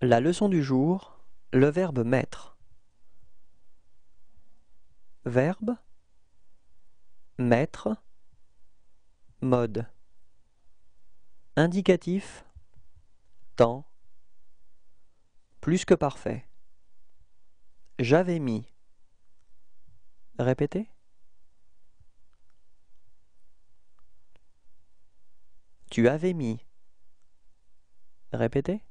La leçon du jour, le verbe mettre. Verbe, mettre, mode. Indicatif, temps, plus que parfait. J'avais mis. Répétez. Tu avais mis. Répétez.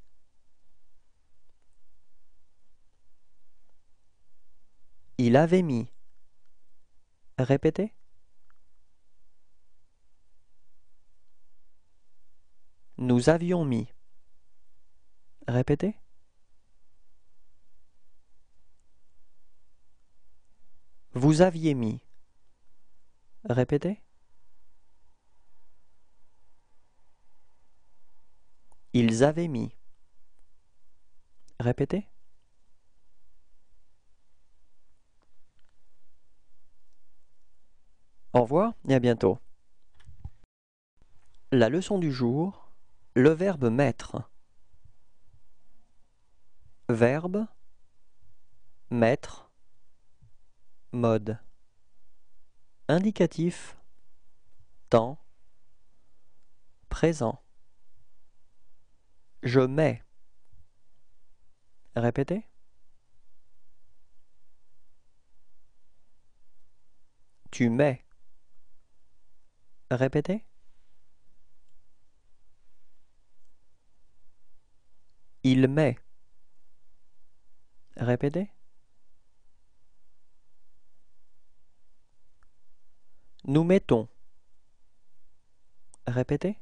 Il avait mis. Répétez. Nous avions mis. Répétez. Vous aviez mis. Répétez. Ils avaient mis. Répétez. Au revoir et à bientôt. La leçon du jour, le verbe mettre. Verbe, mettre, mode. Indicatif, temps, présent. Je mets. Répétez. Tu mets. Répétez. Il met. Répétez. Nous mettons. Répétez.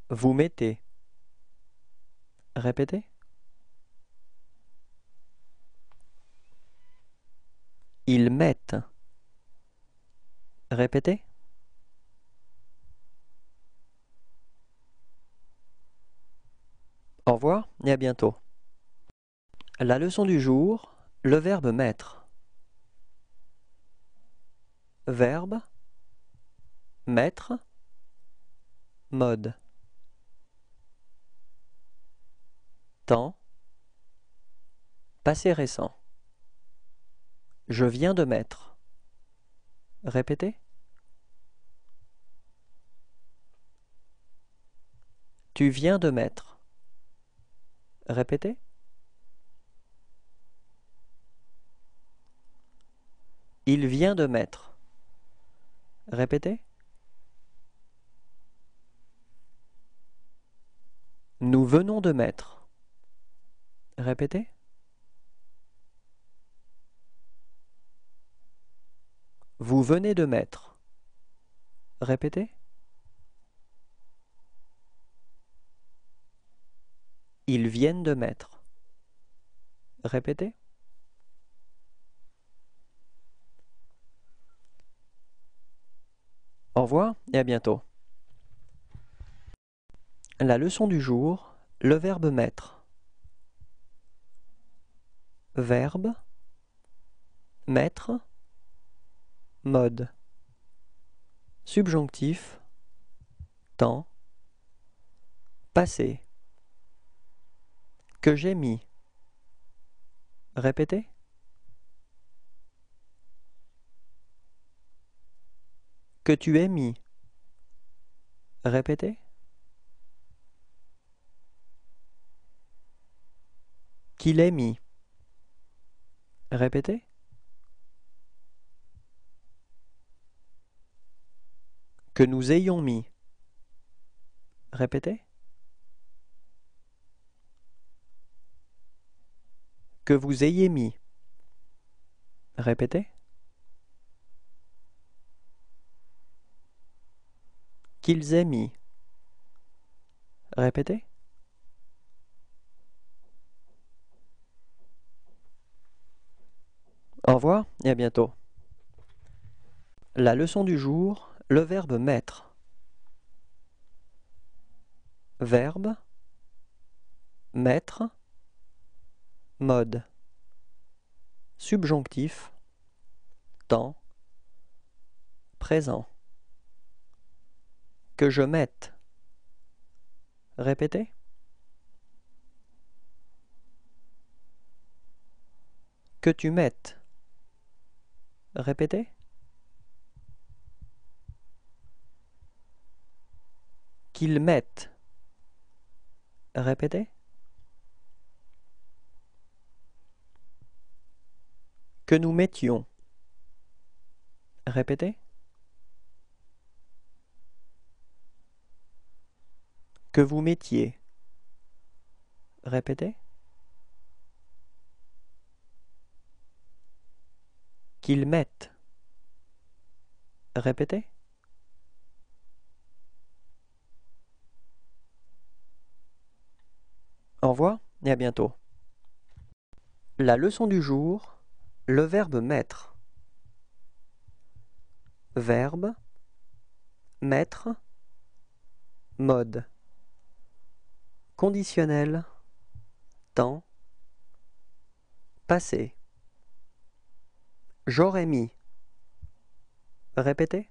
Vous mettez. Répétez. Ils mettent. Répétez. Au revoir et à bientôt. La leçon du jour, le verbe mettre. Verbe, mettre, mode. Temps, passé récent. Je viens de mettre. Répétez. Tu viens de mettre. Répétez. Il vient de mettre. Répétez. Nous venons de mettre. Répétez. Vous venez de mettre. Répétez. Ils viennent de mettre. Répétez. Au revoir et à bientôt. La leçon du jour, le verbe mettre. Verbe, mettre, mode. Subjonctif, temps, passé. Que j'ai mis. Répétez. Que tu aies mis. Répétez. Qu'il ait mis. Répétez. Que nous ayons mis. Répétez. Que vous ayez mis. Répétez. Qu'ils aient mis. Répétez. Au revoir et à bientôt. La leçon du jour, le verbe mettre. Verbe, mettre, mode. Subjonctif, temps, présent. Que je mette. Répétez. Que tu mettes. Répétez. Qu'ils mettent. Répétez. Que nous mettions. Répétez. Que vous mettiez. Répétez. Qu'ils mettent. Répétez. Au revoir et à bientôt. La leçon du jour, le verbe mettre. Verbe, mettre, mode. Conditionnel, temps, passé. J'aurais mis. Répétez.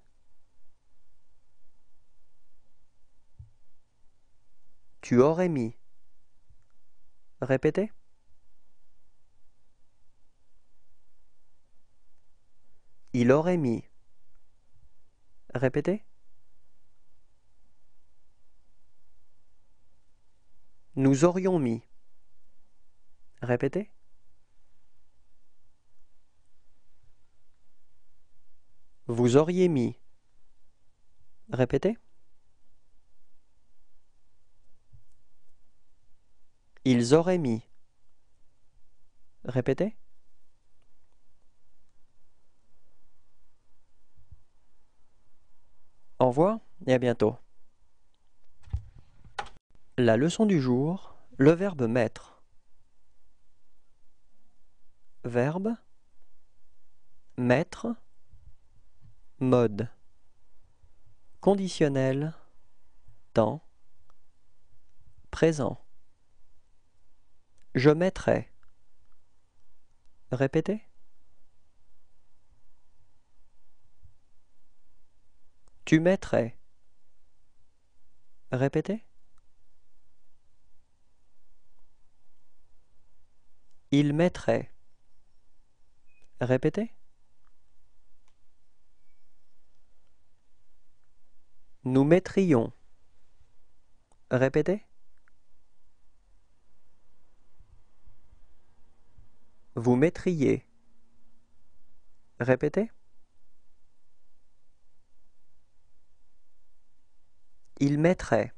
Tu aurais mis. Répétez. Il aurait mis. Répétez. Nous aurions mis. Répétez. Vous auriez mis. Répétez. Ils auraient mis. Répétez. Au revoir et à bientôt. La leçon du jour, le verbe mettre. Verbe, mettre, mode. Conditionnel, temps, présent. Je mettrai. Répétez. Tu mettrais. Répétez. Il mettrait. Répétez. Nous mettrions. Répétez. Vous mettriez. Répétez. Il mettrait.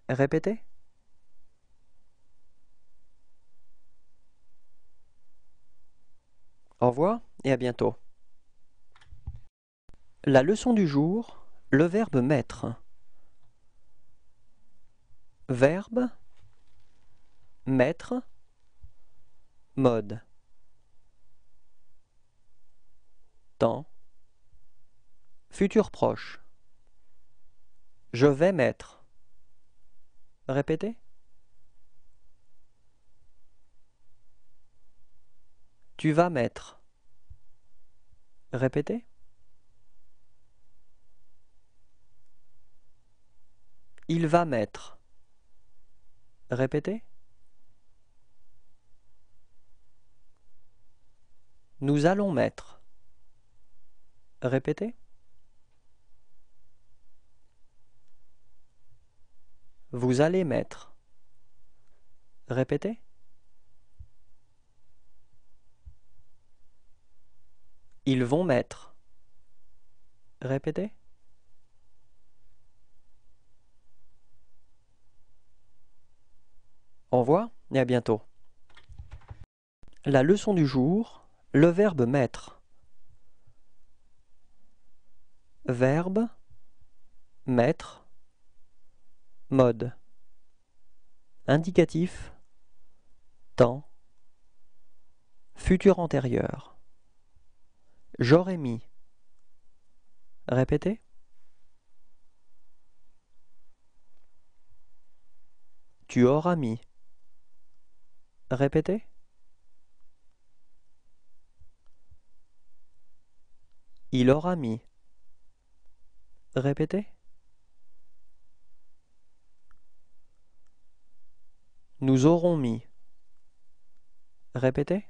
Répétez. Au revoir et à bientôt. La leçon du jour, le verbe mettre. Verbe, mettre, mode. Temps, futur proche. Je vais mettre. Répétez. Tu vas mettre. Répétez. Il va mettre. Répétez. Nous allons mettre. Répétez. Vous allez mettre. Répétez. Ils vont mettre. Répétez. Au revoir et à bientôt. La leçon du jour, le verbe mettre. Verbe, mettre, mode. Indicatif, temps, futur antérieur. J'aurais mis. Répétez. Tu auras mis. Répétez. Il aura mis. Répétez. Nous aurons mis. Répétez.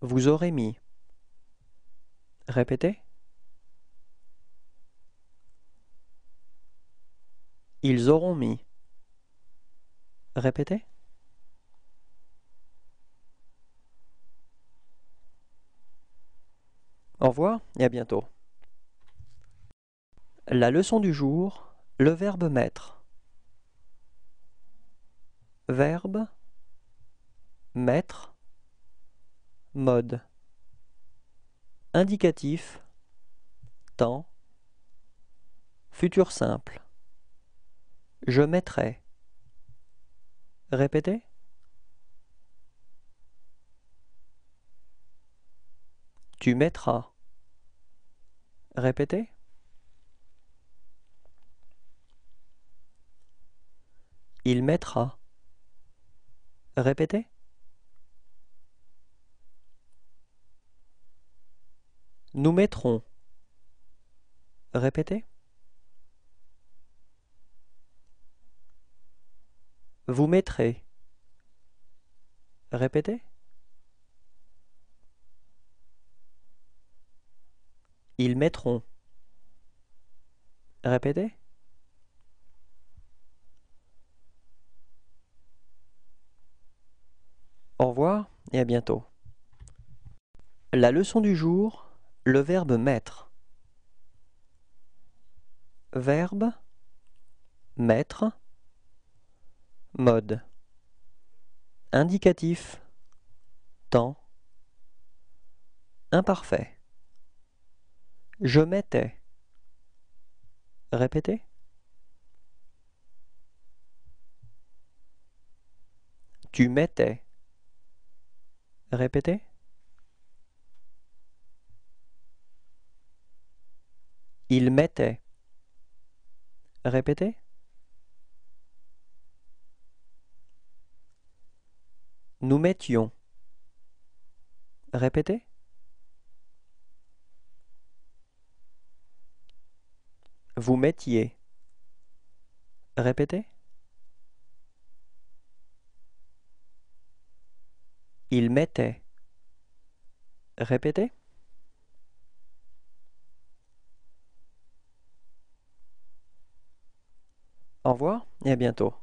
Vous aurez mis. Répétez. Ils auront mis. Répétez. Au revoir et à bientôt. La leçon du jour, le verbe mettre. Verbe, mettre, mode. Indicatif, temps, futur simple. Je mettrai. Répétez. Tu mettras. Répétez. Il mettra. Répétez. Nous mettrons. Répétez. Vous mettrez. Répétez. Ils mettront. Répétez. Au revoir et à bientôt. La leçon du jour, le verbe mettre. Verbe, mettre, mode. Indicatif, temps, imparfait. Je mettais. Répétez. Tu mettais. Répétez. Il mettait. Répétez. Nous mettions. Répétez. Vous mettiez. Répétez. Il mettait. Répétez. Au revoir et à bientôt.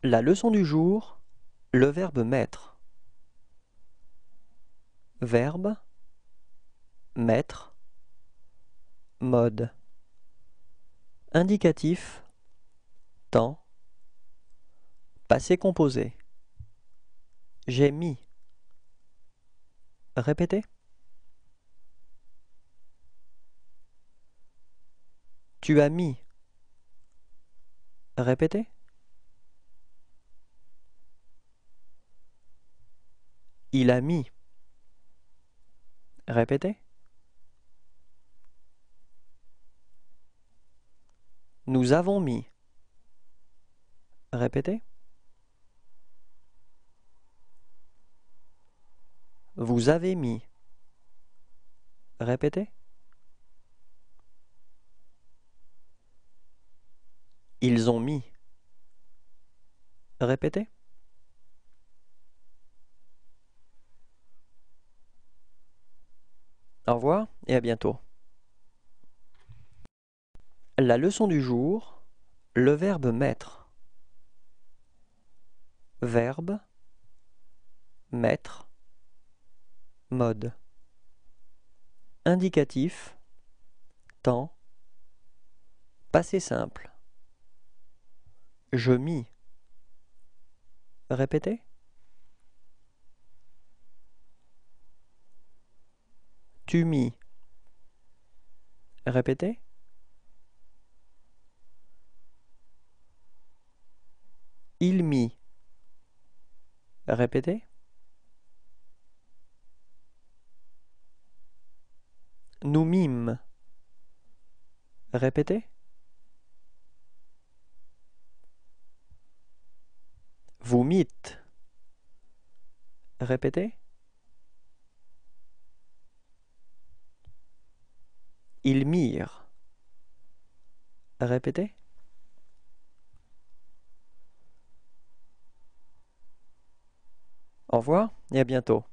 La leçon du jour, le verbe mettre. Verbe, mettre, mode. Indicatif, temps, passé composé. J'ai mis. Répétez. Tu as mis. Répétez. Il a mis. Répétez. Nous avons mis. Répétez. Vous avez mis. Répétez. Ils ont mis. Répétez. Au revoir et à bientôt. La leçon du jour, le verbe mettre. Verbe, mettre, mode. Indicatif, temps, passé simple. Je mis. Répétez. Tu mis. Répétez. Il mit. Répétez. Nous mîmes. Répétez. Vous mîtes. Répétez. Ils mirent. Répétez. Au revoir et à bientôt.